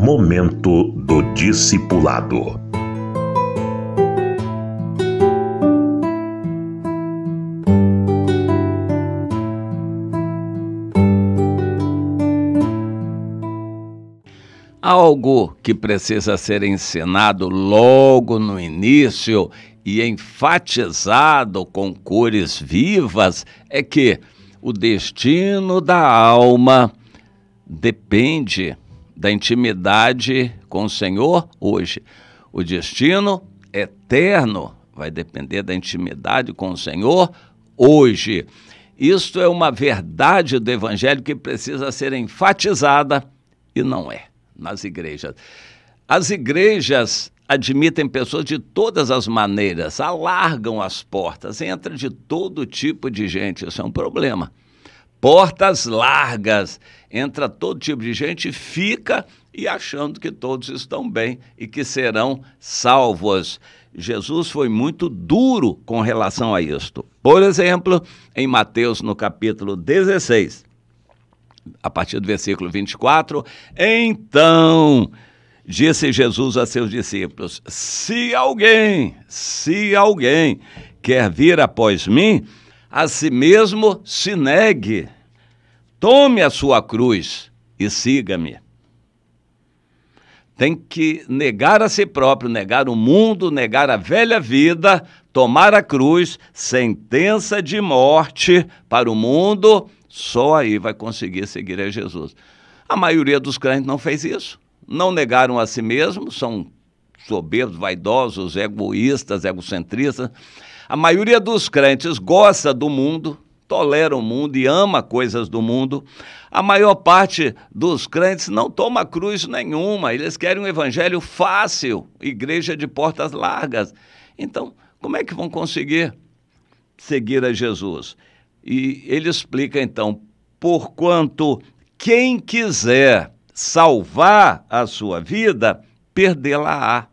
Momento do Discipulado. Algo que precisa ser ensinado logo no início e enfatizado com cores vivas é que o destino da alma depende da intimidade com o Senhor hoje. O destino eterno vai depender da intimidade com o Senhor hoje. Isto é uma verdade do Evangelho que precisa ser enfatizada e não é nas igrejas. As igrejas admitem pessoas de todas as maneiras, alargam as portas, entra de todo tipo de gente, isso é um problema. Portas largas, entra todo tipo de gente, fica e achando que todos estão bem e que serão salvos. Jesus foi muito duro com relação a isto. Por exemplo, em Mateus, no capítulo 16, a partir do versículo 24, então disse Jesus a seus discípulos: se alguém quer vir após mim, a si mesmo se negue, tome a sua cruz e siga-me. Tem que negar a si próprio, negar o mundo, negar a velha vida, tomar a cruz, sentença de morte para o mundo. Só aí vai conseguir seguir a Jesus. A maioria dos crentes não fez isso. Não negaram a si mesmos, são soberbos, vaidosos, egoístas, egocentristas. A maioria dos crentes gosta do mundo, tolera o mundo e ama coisas do mundo. A maior parte dos crentes não toma cruz nenhuma. Eles querem um evangelho fácil, igreja de portas largas. Então, como é que vão conseguir seguir a Jesus? E ele explica, então, porquanto quem quiser salvar a sua vida, perdê-la-á.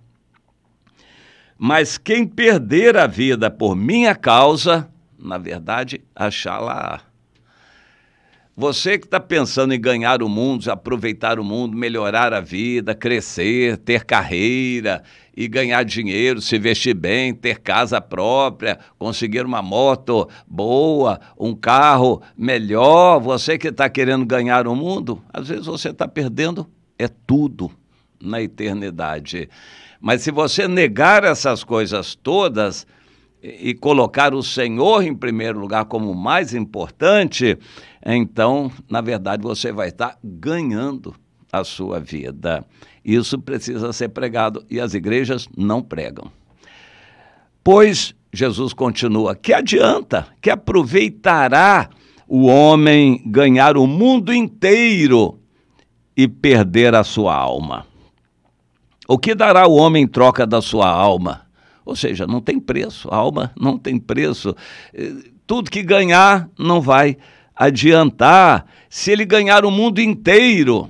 Mas quem perder a vida por minha causa, na verdade, achá-la-á. Você que está pensando em ganhar o mundo, aproveitar o mundo, melhorar a vida, crescer, ter carreira e ganhar dinheiro, se vestir bem, ter casa própria, conseguir uma moto boa, um carro melhor, você que está querendo ganhar o mundo, às vezes você está perdendo tudo na eternidade. Mas se você negar essas coisas todas e colocar o Senhor em primeiro lugar como o mais importante, então, na verdade, você vai estar ganhando a sua vida. Isso precisa ser pregado e as igrejas não pregam. Pois, Jesus continua, que adianta, que aproveitará o homem ganhar o mundo inteiro e perder a sua alma? O que dará o homem em troca da sua alma? Ou seja, não tem preço, a alma não tem preço. Tudo que ganhar não vai adiantar. Se ele ganhar o mundo inteiro.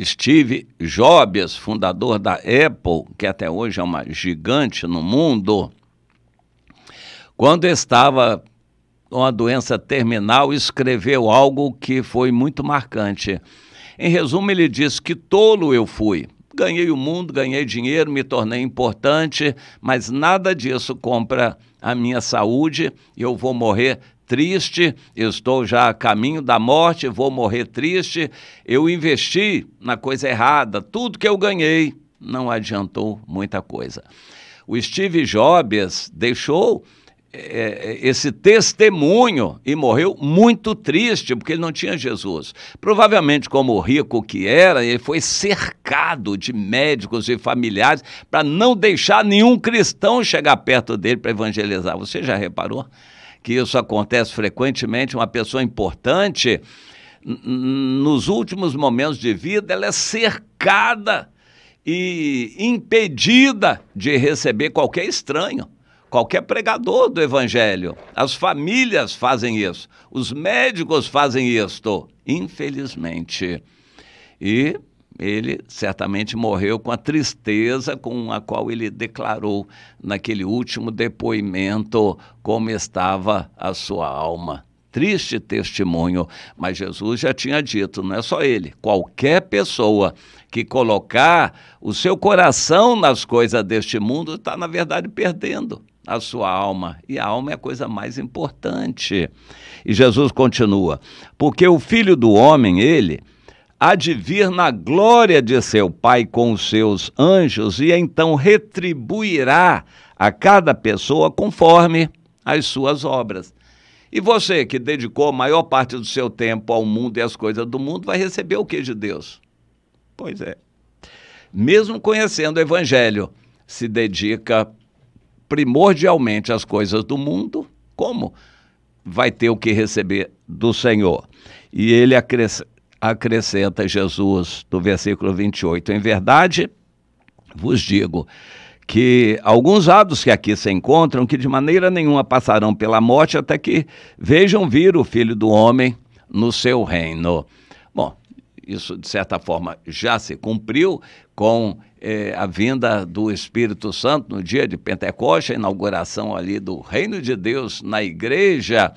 Steve Jobs, fundador da Apple, que até hoje é uma gigante no mundo, quando estava com uma doença terminal, escreveu algo que foi muito marcante. Em resumo, ele disse: que tolo eu fui. Ganhei o mundo, ganhei dinheiro, me tornei importante, mas nada disso compra a minha saúde. Eu vou morrer triste, eu estou já a caminho da morte, vou morrer triste. Eu investi na coisa errada, tudo que eu ganhei não adiantou muita coisa. O Steve Jobs deixou esse testemunho e morreu muito triste, porque ele não tinha Jesus. Provavelmente, como rico que era, ele foi cercado de médicos e familiares para não deixar nenhum cristão chegar perto dele para evangelizar. Você já reparou que isso acontece frequentemente? Uma pessoa importante, nos últimos momentos de vida, ela é cercada e impedida de receber qualquer estranho, qualquer pregador do evangelho. As famílias fazem isso, os médicos fazem isto, infelizmente. E ele certamente morreu com a tristeza com a qual ele declarou naquele último depoimento como estava a sua alma. triste testemunho, mas Jesus já tinha dito, não é só ele, qualquer pessoa que colocar o seu coração nas coisas deste mundo está, na verdade, perdendo a sua alma, e a alma é a coisa mais importante. E Jesus continua, porque o Filho do Homem, ele, há de vir na glória de seu Pai com os seus anjos, e então retribuirá a cada pessoa conforme as suas obras. E você, que dedicou a maior parte do seu tempo ao mundo e às coisas do mundo, vai receber o que de Deus? Pois é. Mesmo conhecendo o Evangelho, se dedica primordialmente às coisas do mundo, como vai ter o que receber do Senhor? E ele acrescenta Jesus, do versículo 28, em verdade, vos digo que alguns hados que aqui se encontram, que de maneira nenhuma passarão pela morte, até que vejam vir o Filho do Homem no seu reino. Bom, isso de certa forma já se cumpriu com a vinda do Espírito Santo no dia de Pentecostes, a inauguração ali do reino de Deus na igreja,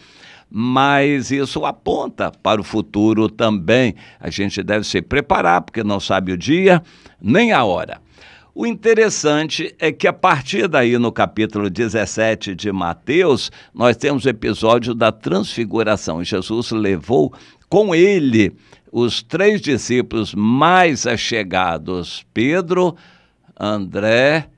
mas isso aponta para o futuro também. A gente deve se preparar, porque não sabe o dia nem a hora. O interessante é que a partir daí, no capítulo 17 de Mateus, nós temos o episódio da transfiguração. Jesus levou com ele os 3 discípulos mais achegados, Pedro, André,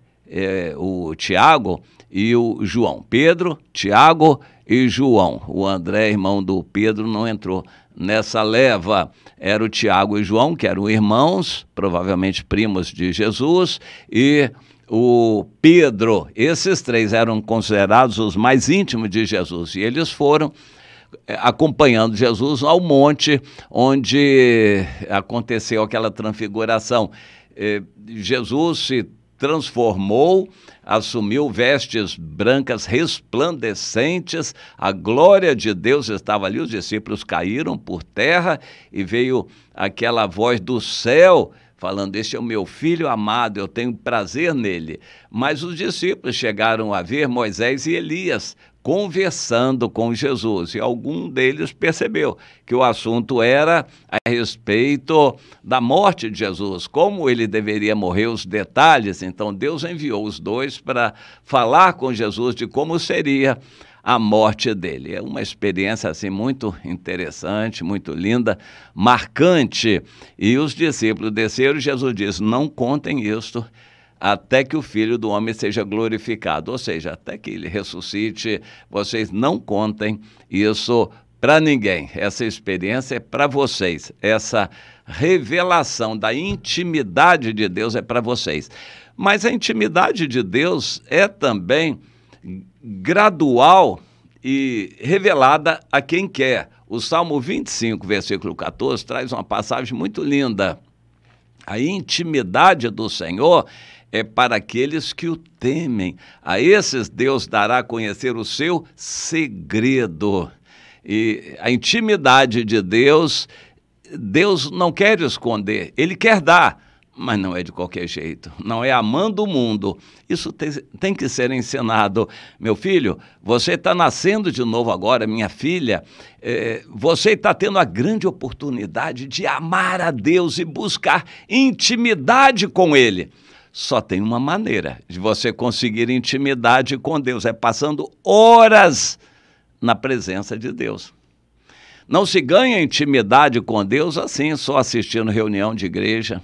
o Tiago e o João. Pedro, Tiago e João. O André, irmão do Pedro, não entrou nessa leva. Era o Tiago e João, que eram irmãos, provavelmente primos de Jesus, e o Pedro. Esses 3 eram considerados os mais íntimos de Jesus, e eles foram acompanhando Jesus ao monte onde aconteceu aquela transfiguração. Jesus se transformou, assumiu vestes brancas resplandecentes, a glória de Deus estava ali, os discípulos caíram por terra e veio aquela voz do céu falando, este é o meu filho amado, eu tenho prazer nele. Mas os discípulos chegaram a ver Moisés e Elias conversando com Jesus, e algum deles percebeu que o assunto era a respeito da morte de Jesus, como ele deveria morrer, os detalhes. Então Deus enviou os 2 para falar com Jesus de como seria a morte dele. É uma experiência assim muito interessante, muito linda, marcante. E os discípulos desceram e Jesus disse, não contem isto até que o Filho do Homem seja glorificado, ou seja, até que ele ressuscite, vocês não contem isso para ninguém. Essa experiência é para vocês, essa revelação da intimidade de Deus é para vocês. Mas a intimidade de Deus é também gradual e revelada a quem quer. O Salmo 25, versículo 14, traz uma passagem muito linda. A intimidade do Senhor é para aqueles que o temem. A esses Deus dará a conhecer o seu segredo. E a intimidade de Deus, Deus não quer esconder, Ele quer dar, mas não é de qualquer jeito, não é amando o mundo. Isso tem que ser ensinado. Meu filho, você está nascendo de novo agora, minha filha, você está tendo a grande oportunidade de amar a Deus e buscar intimidade com Ele. Só tem uma maneira de você conseguir intimidade com Deus, é passando horas na presença de Deus. Não se ganha intimidade com Deus assim, só assistindo reunião de igreja,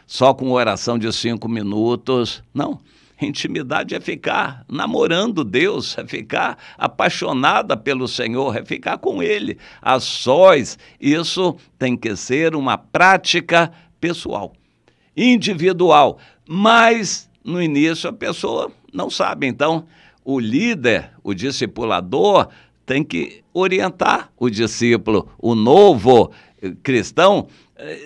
só com oração de 5 minutos. Não, intimidade é ficar namorando Deus, é ficar apaixonada pelo Senhor, é ficar com Ele, a sós. Isso tem que ser uma prática pessoal, individual, mas no início a pessoa não sabe. Então, o líder, o discipulador, tem que orientar o discípulo, o novo cristão,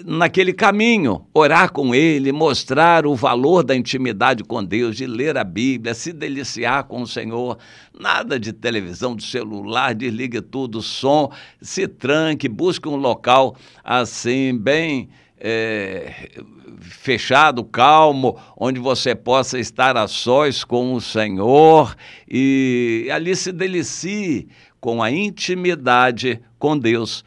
naquele caminho, orar com ele, mostrar o valor da intimidade com Deus, de ler a Bíblia, se deliciar com o Senhor. Nada de televisão, de celular, desligue tudo, som, se tranque, busque um local assim, bem fechado, calmo, onde você possa estar a sós com o Senhor e ali se delicie com a intimidade com Deus.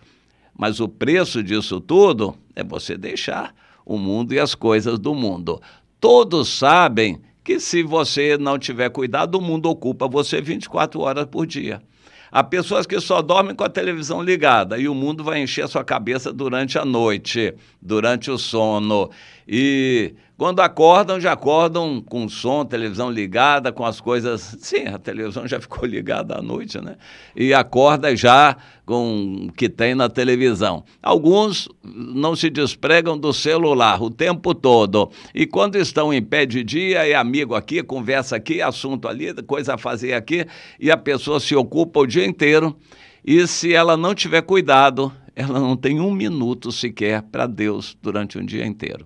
Mas o preço disso tudo é você deixar o mundo e as coisas do mundo. Todos sabem que se você não tiver cuidado, o mundo ocupa você 24 horas por dia. Há pessoas que só dormem com a televisão ligada e o mundo vai encher a sua cabeça durante a noite, durante o sono. E quando acordam, já acordam com som, televisão ligada, com as coisas... Sim, a televisão já ficou ligada à noite, né? E acorda já com o que tem na televisão. Alguns não se despregam do celular o tempo todo. E quando estão em pé de dia, é amigo aqui, conversa aqui, assunto ali, coisa a fazer aqui, e a pessoa se ocupa o dia inteiro. E se ela não tiver cuidado, ela não tem um minuto sequer para Deus durante um dia inteiro.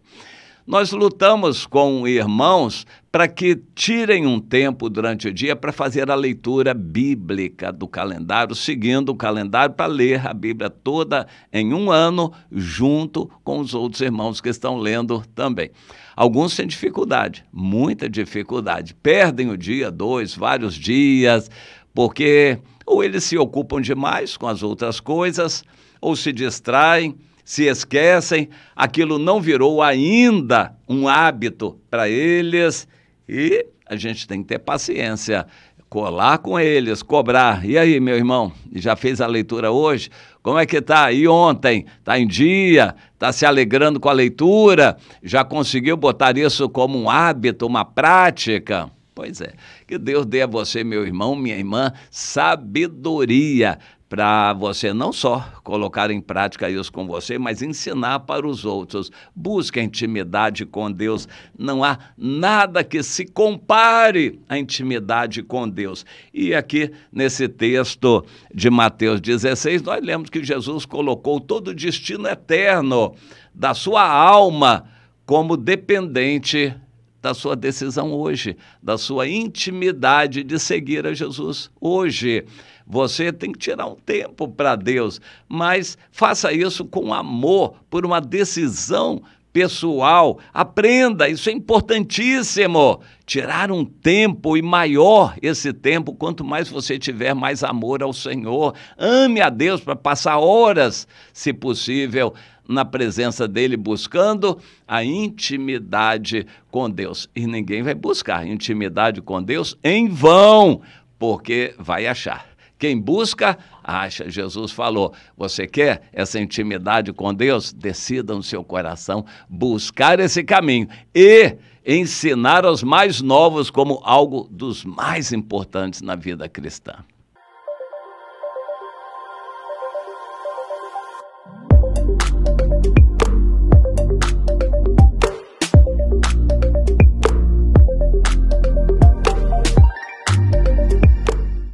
Nós lutamos com irmãos para que tirem um tempo durante o dia para fazer a leitura bíblica do calendário, seguindo o calendário para ler a Bíblia toda em um ano, junto com os outros irmãos que estão lendo também. Alguns têm dificuldade, muita dificuldade, perdem o dia, 2, vários dias, porque ou eles se ocupam demais com as outras coisas, ou se distraem, se esquecem, aquilo não virou ainda um hábito para eles e a gente tem que ter paciência, colar com eles, cobrar. E aí, meu irmão, já fez a leitura hoje? Como é que tá? E ontem? Tá em dia? Tá se alegrando com a leitura? Já conseguiu botar isso como um hábito, uma prática? Pois é, que Deus dê a você, meu irmão, minha irmã, sabedoria para você não só colocar em prática isso com você, mas ensinar para os outros. Busque a intimidade com Deus. Não há nada que se compare à intimidade com Deus. E aqui, nesse texto de Mateus 16, nós lemos que Jesus colocou todo o destino eterno da sua alma como dependente da sua decisão hoje, da sua intimidade de seguir a Jesus hoje. Você tem que tirar um tempo para Deus, mas faça isso com amor, por uma decisão pessoal. Aprenda, isso é importantíssimo. Tirar um tempo, e maior esse tempo, quanto mais você tiver mais amor ao Senhor. Ame a Deus para passar horas, se possível, na presença dele, buscando a intimidade com Deus. E ninguém vai buscar intimidade com Deus em vão, porque vai achar. Quem busca, acha. Jesus falou, você quer essa intimidade com Deus? Decida no seu coração buscar esse caminho e ensinar aos mais novos como algo dos mais importantes na vida cristã.